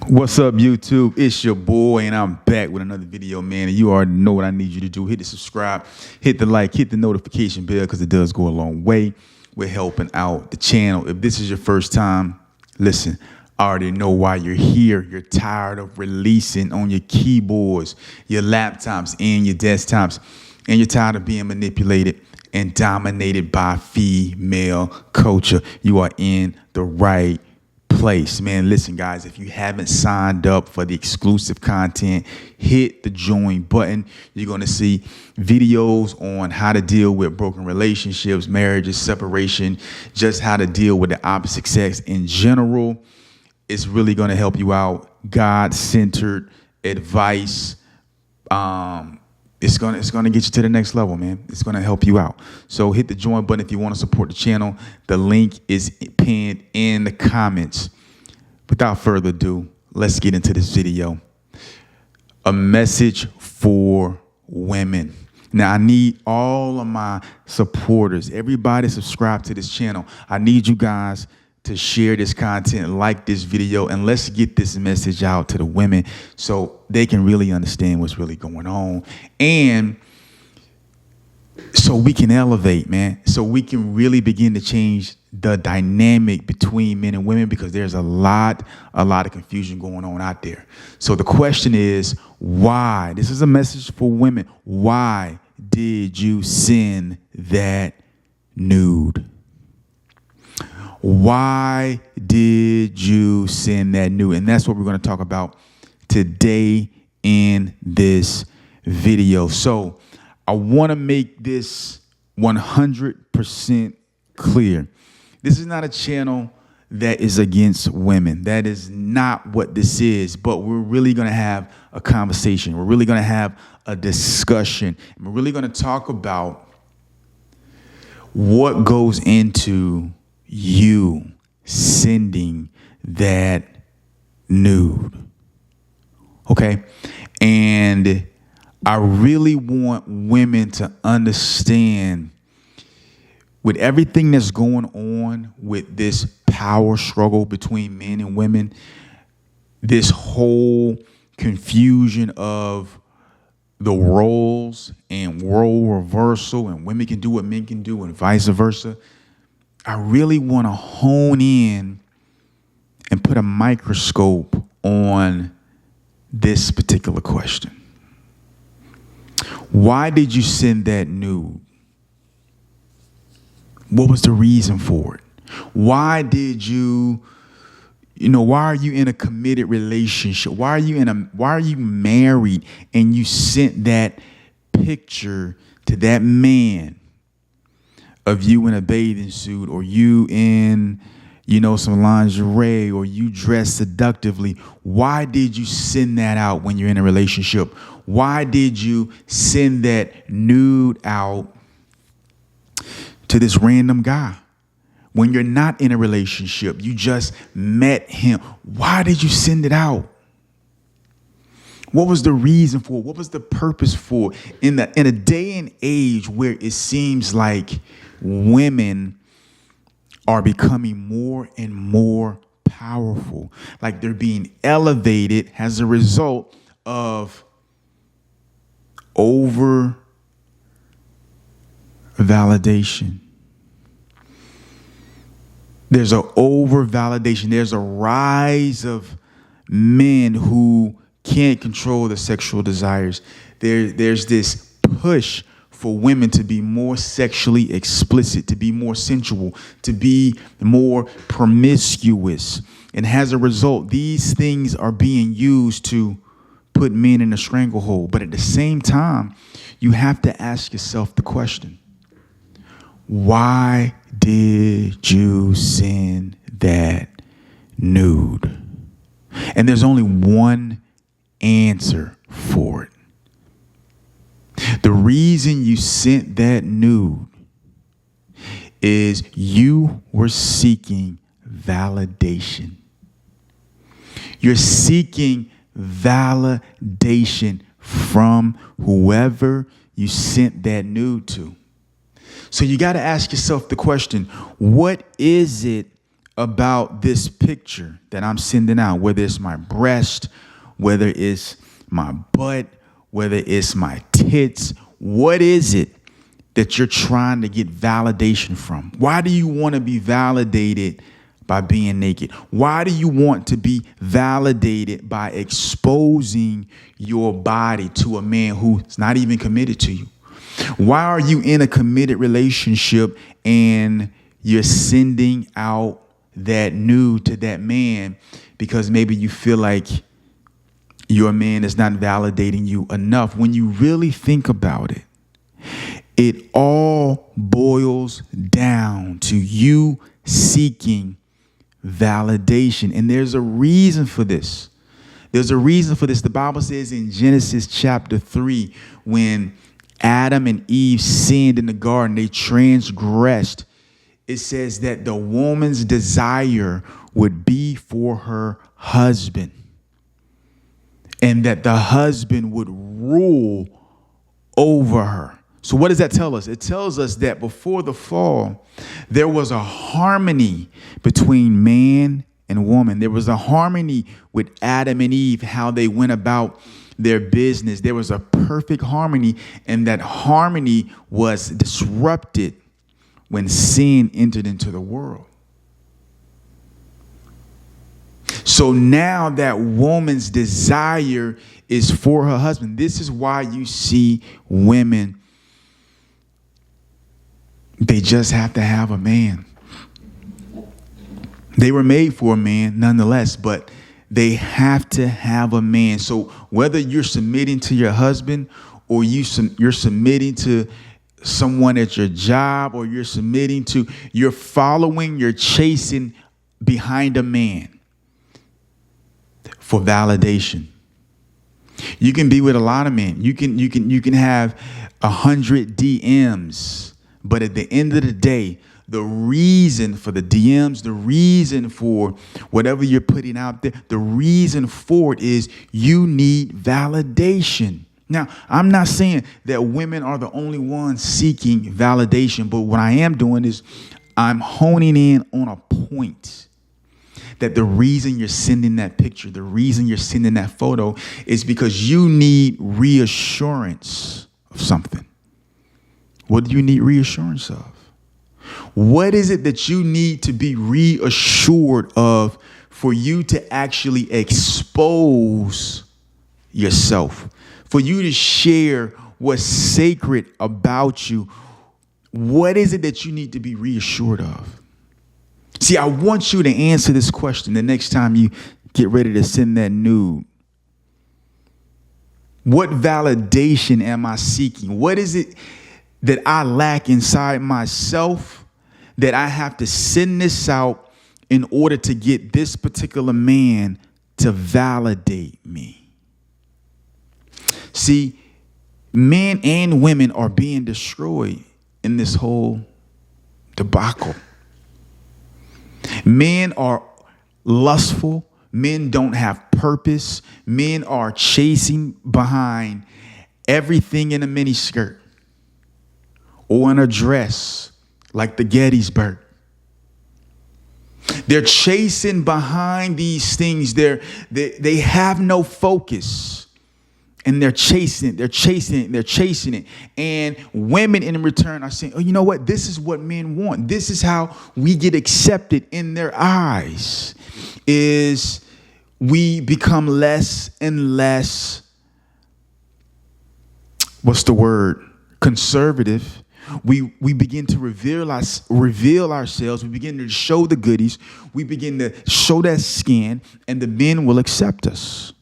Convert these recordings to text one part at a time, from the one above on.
What's up, YouTube? It's your boy, and I'm back with another video, man. And you already know what I need you to do. Hit the subscribe, hit the like, hit the notification bell, because it does go a long way with helping out the channel. If this is your first time, listen, I already know why you're here. You're tired of releasing on your keyboards, your laptops, and your desktops, and you're tired of being manipulated and dominated by female culture. You are in the right place, man. Listen, guys, if you haven't signed up for the exclusive content, hit the join button. You're going to see videos on how to deal with broken relationships, marriages, separation, just how to deal with the opposite sex in general. It's really going to help you out. God-centered advice. It's gonna get you to the next level, man. It's gonna help you out. So hit the join button if you want to support the channel. The link is pinned in the comments. Without further ado, let's get into this video. A message for women. Now, I need all of my supporters, everybody subscribe to this channel. I need you guys to share this content, like this video, and let's get this message out to the women so they can really understand what's really going on, and so we can elevate, man, so we can really begin to change the dynamic between men and women, because there's a lot of confusion going on out there. So the question is, why? This is a message for women. Why did you send that nude? Why did you send that nude? And that's what we're going to talk about today in this video. So I want to make this 100% clear. This is not a channel that is against women. That is not what this is. But we're really going to have a conversation. We're really going to have a discussion. And we're really going to talk about what goes into you sending that nude. Okay? And I really want women to understand, with everything that's going on with this power struggle between men and women, this whole confusion of the roles and role reversal, and women can do what men can do and vice versa. I really want to hone in and put a microscope on this particular question. Why did you send that nude? What was the reason for it? Why did why are you in a committed relationship? Why are you married and you sent that picture to that man of you in a bathing suit, or you in, some lingerie, or you dress seductively? Why did you send that out when you're in a relationship? Why did you send that nude out to this random guy when you're not in a relationship? You just met him. Why did you send it out? What was the reason for it? What was the purpose for it? In a day and age where it seems like women are becoming more and more powerful, like they're being elevated as a result of over validation. There's an over validation. There's a rise of men who can't control their sexual desires. There's this push for women to be more sexually explicit, to be more sensual, to be more promiscuous. And as a result, these things are being used to put men in a stranglehold. But at the same time, you have to ask yourself the question, why did you send that nude? And there's only one answer for it. The reason you sent that nude is you were seeking validation. You're seeking validation from whoever you sent that nude to. So you got to ask yourself the question, what is it about this picture that I'm sending out, whether it's my breast, whether it's my butt, whether it's my tits? What is it that you're trying to get validation from? Why do you want to be validated by being naked? Why do you want to be validated by exposing your body to a man who's not even committed to you? Why are you in a committed relationship and you're sending out that nude to that man because maybe you feel like your man is not validating you enough? When you really think about it, it all boils down to you seeking validation. And there's a reason for this. There's a reason for this. The Bible says in Genesis chapter 3, when Adam and Eve sinned in the garden, they transgressed. It says that the woman's desire would be for her husband, and that the husband would rule over her. So what does that tell us? It tells us that before the fall, there was a harmony between man and woman. There was a harmony with Adam and Eve, how they went about their business. There was a perfect harmony, and that harmony was disrupted when sin entered into the world. So now that woman's desire is for her husband. This is why you see women, they just have to have a man. They were made for a man nonetheless, but they have to have a man. So whether you're submitting to your husband, or you're submitting to someone at your job, or you're following, you're chasing behind a man for validation. You can be with a lot of men. You can have 100 DMs, but at the end of the day, the reason for the DMs, the reason for whatever you're putting out there, the reason for it is you need validation. Now, I'm not saying that women are the only ones seeking validation, but what I am doing is I'm honing in on a point. That the reason you're sending that picture, the reason you're sending that photo is because you need reassurance of something. What do you need reassurance of? What is it that you need to be reassured of for you to actually expose yourself, for you to share what's sacred about you? What is it that you need to be reassured of? See, I want you to answer this question the next time you get ready to send that nude. What validation am I seeking? What is it that I lack inside myself that I have to send this out in order to get this particular man to validate me? See, men and women are being destroyed in this whole debacle. Men are lustful. Men don't have purpose. Men are chasing behind everything in a miniskirt or in a dress like the Gettysburg. They're chasing behind these things. They have no focus. And they're chasing it. And women in return are saying, oh, you know what? This is what men want. This is how we get accepted in their eyes, is we become less and less, conservative. We begin to reveal ourselves. We begin to show the goodies. We begin to show that skin, and the men will accept us.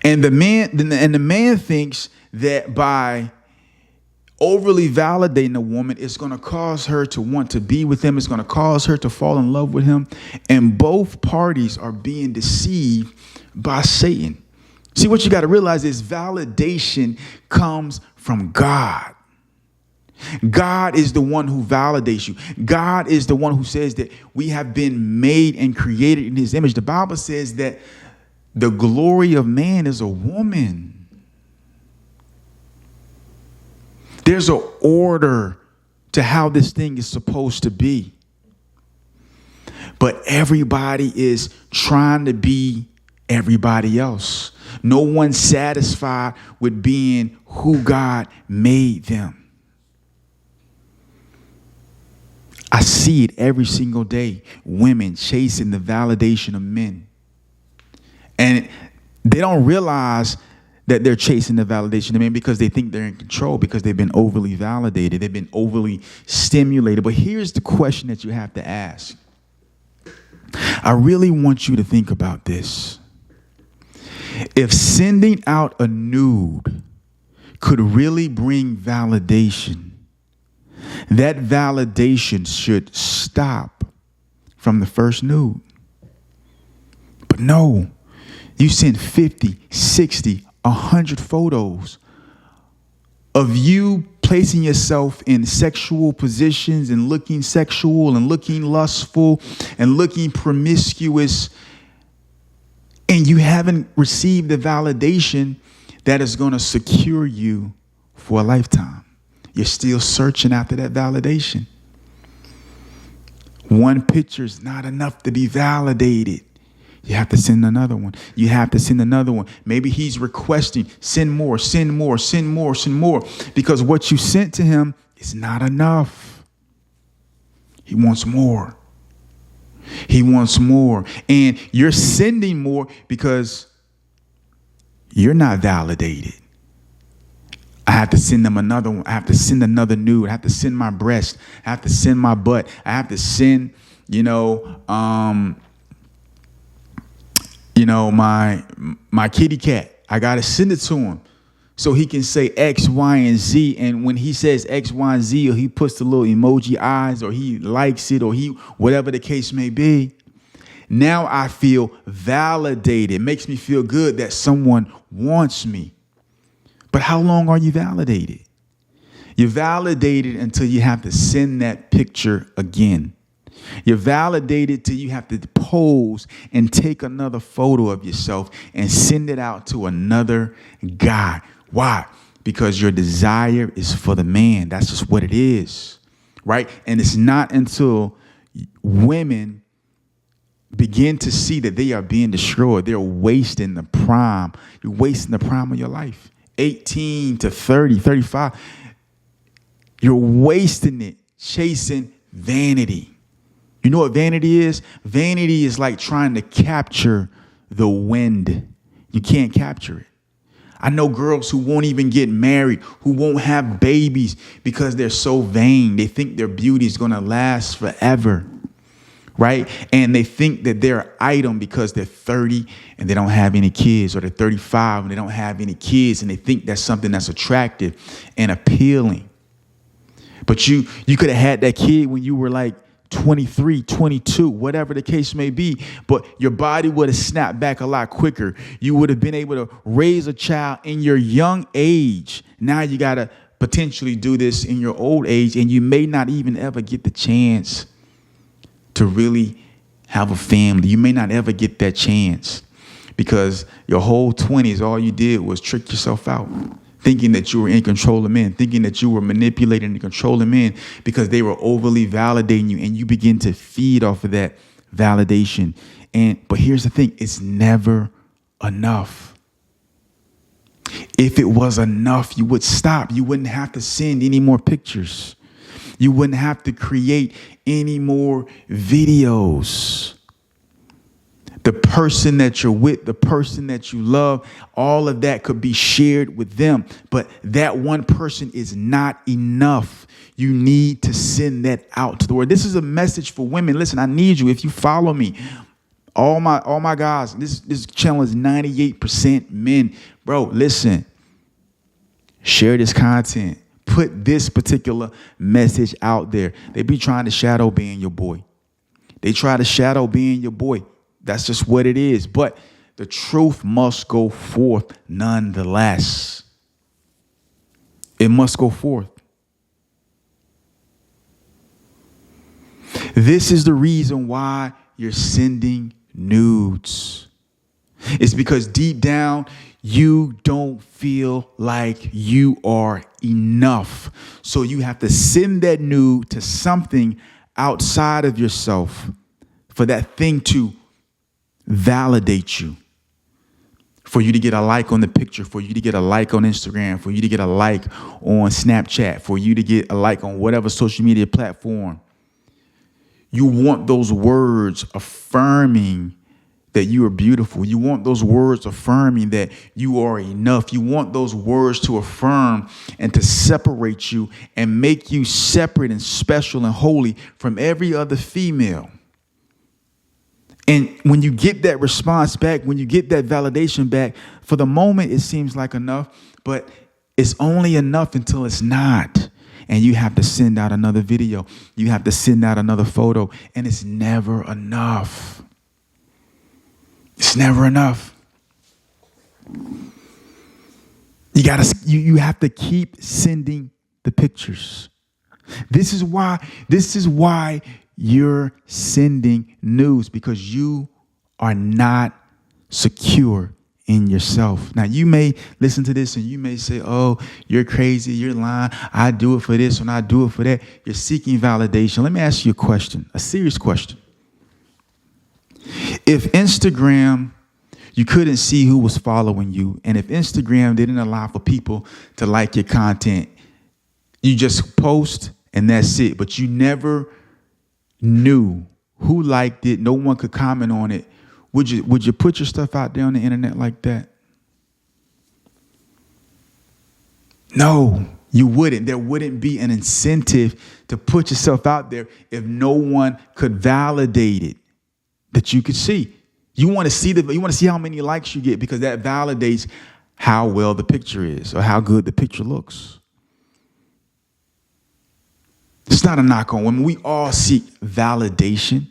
And the man thinks that by overly validating a woman, it's going to cause her to want to be with him. It's going to cause her to fall in love with him. And both parties are being deceived by Satan. See, what you got to realize is validation comes from God. God is the one who validates you. God is the one who says that we have been made and created in his image. The Bible says that the glory of man is a woman. There's an order to how this thing is supposed to be. But everybody is trying to be everybody else. No one's satisfied with being who God made them. I see it every single day. Women chasing the validation of men. And they don't realize that they're chasing the validation of men because they think they're in control, because they've been overly validated. They've been overly stimulated. But here's the question that you have to ask. I really want you to think about this. If sending out a nude could really bring validation, that validation should stop from the first nude. But no, you send 50, 60, 100 photos of you placing yourself in sexual positions and looking sexual and looking lustful and looking promiscuous, and you haven't received the validation that is going to secure you for a lifetime. You're still searching after that validation. One picture is not enough to be validated. You have to send another one. You have to send another one. Maybe he's requesting, send more, send more, send more, send more. Because what you sent to him is not enough. He wants more. He wants more. And you're sending more because you're not validated. I have to send them another one. I have to send another nude. I have to send my breast. I have to send my butt. I have to send, my kitty cat. I got to send it to him so he can say X, Y, and Z. And when he says X, Y, and Z, or he puts the little emoji eyes, or he likes it, or he, whatever the case may be, now I feel validated. It makes me feel good that someone wants me. But how long are you validated? You're validated until you have to send that picture again. You're validated till you have to pose and take another photo of yourself and send it out to another guy. Why? Because your desire is for the man. That's just what it is, right? And it's not until women begin to see that they are being destroyed, they're wasting the prime. You're wasting the prime of your life. 18 to 30, 35. You're wasting it chasing vanity. You know what vanity is? Vanity is like trying to capture the wind. You can't capture it. I know girls who won't even get married, who won't have babies because they're so vain. They think their beauty is going to last forever, right? And they think that they're an item because they're 30 and they don't have any kids, or they're 35 and they don't have any kids, and they think that's something that's attractive and appealing. But you could have had that kid when you were like 23, 22, whatever the case may be, but your body would have snapped back a lot quicker. You would have been able to raise a child in your young age. Now you got to potentially do this in your old age, and you may not even ever get the chance to really have a family. You may not ever get that chance because your whole 20s, all you did was trick yourself out, thinking that you were in control of men, thinking that you were manipulating and controlling men because they were overly validating you, and you begin to feed off of that validation. But here's the thing, it's never enough. If it was enough, you would stop. You wouldn't have to send any more pictures. You wouldn't have to create any more videos. The person that you're with, the person that you love, all of that could be shared with them. But that one person is not enough. You need to send that out to the world. This is a message for women. Listen, I need you. If you follow me, all my guys, this channel is 98% men. Bro, listen, share this content. Put this particular message out there. They be trying to shadow ban your boy. They try to shadow ban your boy. That's just what it is. But the truth must go forth nonetheless. It must go forth. This is the reason why you're sending nudes. It's because deep down, you don't feel like you are enough. So you have to send that nude to something outside of yourself for that thing to validate you, for you to get a like on the picture, for you to get a like on Instagram, for you to get a like on Snapchat, for you to get a like on whatever social media platform. You want those words affirming that you are beautiful. You want those words affirming that you are enough. You want those words to affirm and to separate you and make you separate and special and holy from every other female. And when you get that response back, when you get that validation back, for the moment, it seems like enough, but it's only enough until it's not. And you have to send out another video. You have to send out another photo, and it's never enough. It's never enough. You have to keep sending the pictures. This is why you're sending nudes, because you are not secure in yourself. Now, you may listen to this and you may say, oh, you're crazy, you're lying, I do it for this and I do it for that. You're seeking validation. Let me ask you a question, a serious question. If Instagram, you couldn't see who was following you, and if Instagram didn't allow for people to like your content, you just post and that's it, but you never knew who liked it, no one could comment on it, would you put your stuff out there on the internet like that? No, you wouldn't. There wouldn't be an incentive to put yourself out there if no one could validate it that you could see. You want to see how many likes you get, because that validates how well the picture is or how good the picture looks. It's not a knock on women. We all seek validation,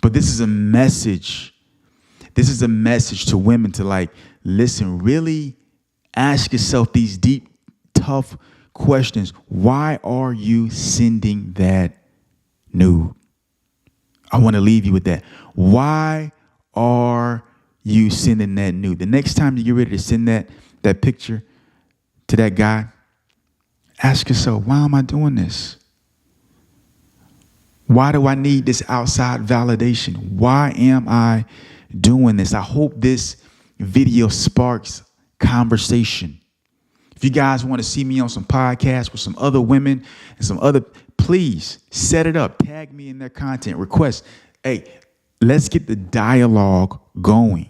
but this is a message. This is a message to women to, like, listen, really ask yourself these deep, tough questions. Why are you sending that nude? I want to leave you with that. Why are you sending that nude? The next time you get ready to send that picture to that guy, ask yourself, why am I doing this? Why do I need this outside validation? Why am I doing this? I hope this video sparks conversation. If you guys want to see me on some podcasts with some other women and some other, please set it up. Tag me in their content. Request. Hey, let's get the dialogue going.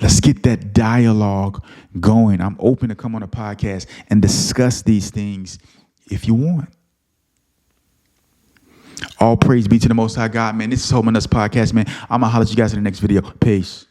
Let's get that dialogue going. I'm open to come on a podcast and discuss these things if you want. All praise be to the Most High God, man. This is Hope Nuts Podcast, man. I'm going to holler at you guys in the next video. Peace.